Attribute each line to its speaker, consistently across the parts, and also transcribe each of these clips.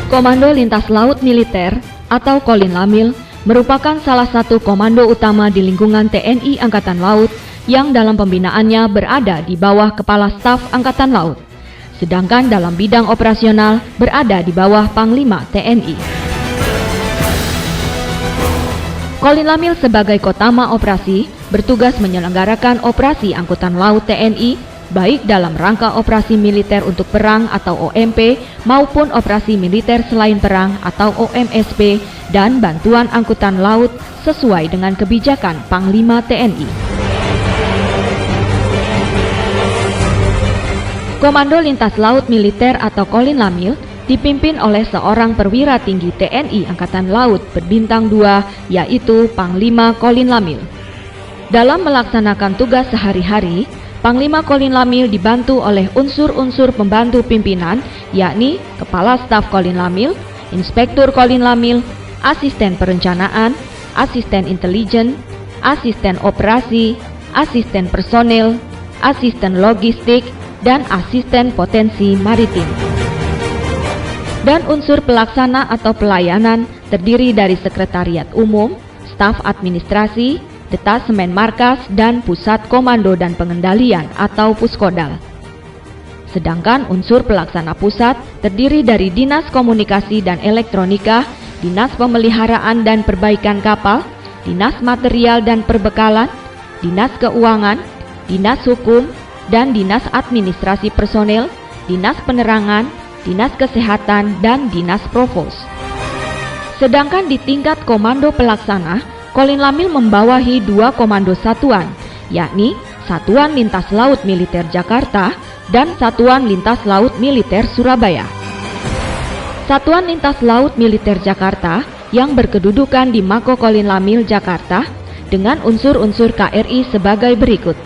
Speaker 1: Komando Lintas Laut Militer atau Kolin Lamil merupakan salah satu komando utama di lingkungan TNI Angkatan Laut yang dalam pembinaannya berada di bawah Kepala Staf Angkatan Laut, sedangkan dalam bidang operasional berada di bawah Panglima TNI. Kolin Lamil sebagai Kotama Operasi bertugas menyelenggarakan operasi angkutan laut TNI baik dalam rangka operasi militer untuk perang atau OMP maupun operasi militer selain perang atau OMSP dan bantuan angkutan laut sesuai dengan kebijakan Panglima TNI. Komando Lintas Laut Militer atau Kolin Lamil dipimpin oleh seorang perwira tinggi TNI Angkatan Laut berbintang 2 yaitu Panglima Kolin Lamil. Dalam melaksanakan tugas sehari-hari, Panglima Kolin Lamil dibantu oleh unsur-unsur pembantu pimpinan, yakni Kepala Staf Kolin Lamil, Inspektur Kolin Lamil, Asisten Perencanaan, Asisten Intelijen, Asisten Operasi, Asisten Personil, Asisten Logistik, dan Asisten Potensi Maritim. Dan unsur pelaksana atau pelayanan terdiri dari Sekretariat Umum, Staf Administrasi, Detasemen Markas, dan Pusat Komando dan Pengendalian atau Puskodal. Sedangkan unsur pelaksana pusat terdiri dari Dinas Komunikasi dan Elektronika, Dinas Pemeliharaan dan Perbaikan Kapal, Dinas Material dan Perbekalan, Dinas Keuangan, Dinas Hukum, dan Dinas Administrasi Personel, Dinas Penerangan, Dinas Kesehatan, dan Dinas Provos. Sedangkan di tingkat komando pelaksana, Kolin Lamil membawahi 2 komando satuan, yakni Satuan Lintas Laut Militer Jakarta dan Satuan Lintas Laut Militer Surabaya. Satuan Lintas Laut Militer Jakarta yang berkedudukan di Mako Kolin Lamil Jakarta dengan unsur-unsur KRI sebagai berikut: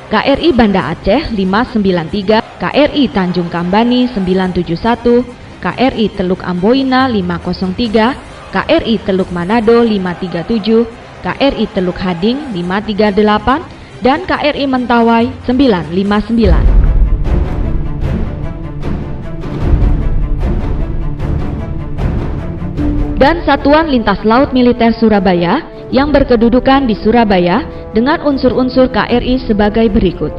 Speaker 1: KRI Banda Aceh 593, KRI Tanjung Kambani 971, KRI Teluk Amboina 503, KRI Teluk Manado 537, KRI Teluk Hading 538, dan KRI Mentawai 959. Dan Satuan Lintas Laut Militer Surabaya yang berkedudukan di Surabaya dengan unsur-unsur KRI sebagai berikut: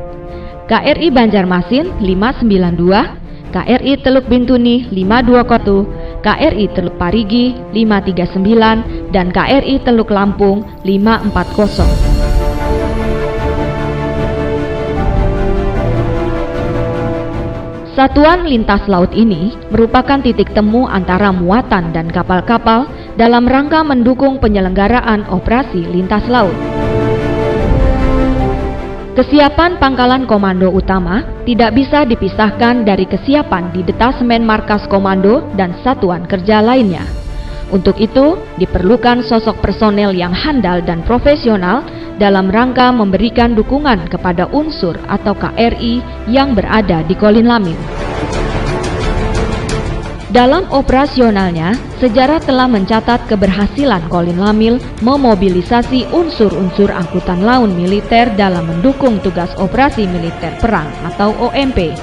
Speaker 1: KRI Banjarmasin 592, KRI Teluk Bintuni 521, KRI Teluk Parigi 539, dan KRI Teluk Lampung 540. Satuan Lintas Laut ini merupakan titik temu antara muatan dan kapal-kapal dalam rangka mendukung penyelenggaraan operasi lintas laut. Kesiapan pangkalan komando utama tidak bisa dipisahkan dari kesiapan di detasemen markas komando dan satuan kerja lainnya. Untuk itu, diperlukan sosok personel yang handal dan profesional dalam rangka memberikan dukungan kepada unsur atau KRI yang berada di Kolin Lamil. Dalam operasionalnya, sejarah telah mencatat keberhasilan Kolin Lamil memobilisasi unsur-unsur angkutan laut militer dalam mendukung tugas operasi militer perang atau OMP.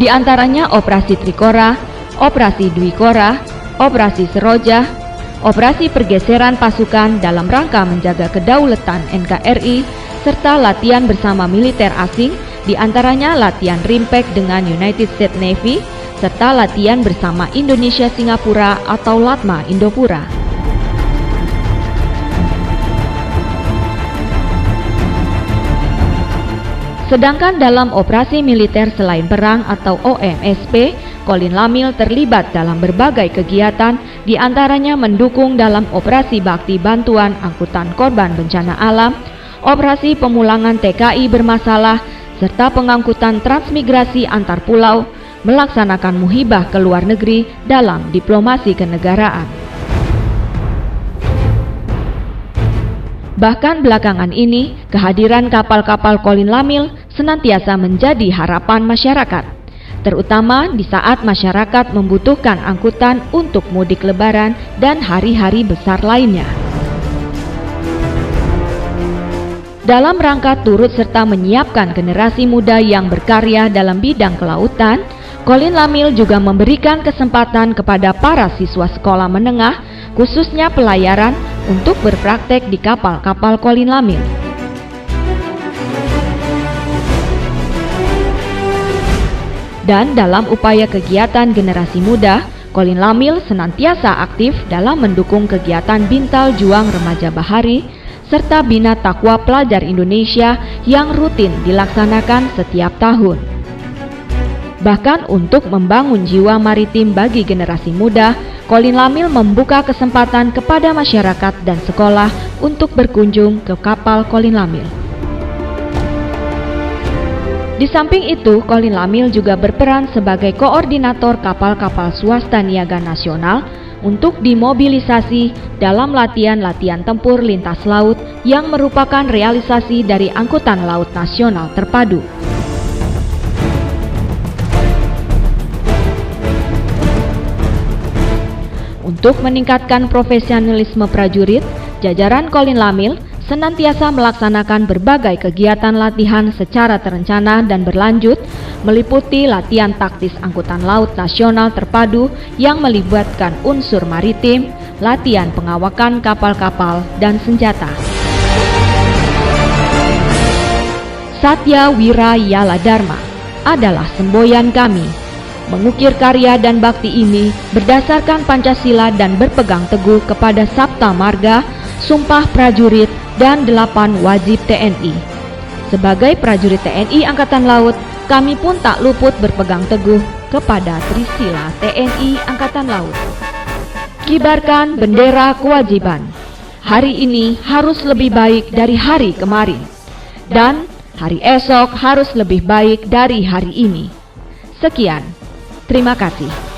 Speaker 1: Di antaranya Operasi Trikora, Operasi Dwi Korah, Operasi Seroja, Operasi Pergeseran Pasukan dalam rangka menjaga kedaulatan NKRI, serta latihan bersama militer asing, di antaranya latihan Rimpek dengan United States Navy, serta latihan bersama Indonesia Singapura atau Latma Indopura. Sedangkan dalam operasi militer selain perang atau OMSP, Kolin Lamil terlibat dalam berbagai kegiatan, di antaranya mendukung dalam operasi bakti bantuan angkutan korban bencana alam, operasi pemulangan TKI bermasalah, serta pengangkutan transmigrasi antar pulau, melaksanakan muhibah ke luar negeri dalam diplomasi kenegaraan. Bahkan belakangan ini, kehadiran kapal-kapal Kolin Lamil senantiasa menjadi harapan masyarakat, terutama di saat masyarakat membutuhkan angkutan untuk mudik lebaran dan hari-hari besar lainnya. Dalam rangka turut serta menyiapkan generasi muda yang berkarya dalam bidang kelautan, Kolin Lamil juga memberikan kesempatan kepada para siswa sekolah menengah, khususnya pelayaran, untuk berpraktek di kapal-kapal Kolin Lamil. Dan dalam upaya kegiatan generasi muda, Kolin Lamil senantiasa aktif dalam mendukung kegiatan Bintal Juang Remaja Bahari serta Bina Takwa Pelajar Indonesia yang rutin dilaksanakan setiap tahun. Bahkan untuk membangun jiwa maritim bagi generasi muda, Kolin Lamil membuka kesempatan kepada masyarakat dan sekolah untuk berkunjung ke kapal Kolin Lamil. Di samping itu, Kolin Lamil juga berperan sebagai koordinator kapal-kapal swasta niaga nasional untuk dimobilisasi dalam latihan-latihan tempur lintas laut yang merupakan realisasi dari Angkutan Laut Nasional Terpadu. Untuk meningkatkan profesionalisme prajurit, jajaran Kolin Lamil senantiasa melaksanakan berbagai kegiatan latihan secara terencana dan berlanjut, meliputi latihan taktis Angkutan Laut Nasional Terpadu yang melibatkan unsur maritim, latihan pengawakan kapal-kapal dan senjata. Satya Wira Yala Dharma adalah semboyan kami. Mengukir karya dan bakti ini berdasarkan Pancasila dan berpegang teguh kepada Sabta Marga, Sumpah Prajurit, dan 8 wajib TNI. Sebagai prajurit TNI Angkatan Laut, kami pun tak luput berpegang teguh kepada Trisila TNI Angkatan Laut. Kibarkan bendera kewajiban. Hari ini harus lebih baik dari hari kemarin, dan hari esok harus lebih baik dari hari ini. Sekian, terima kasih.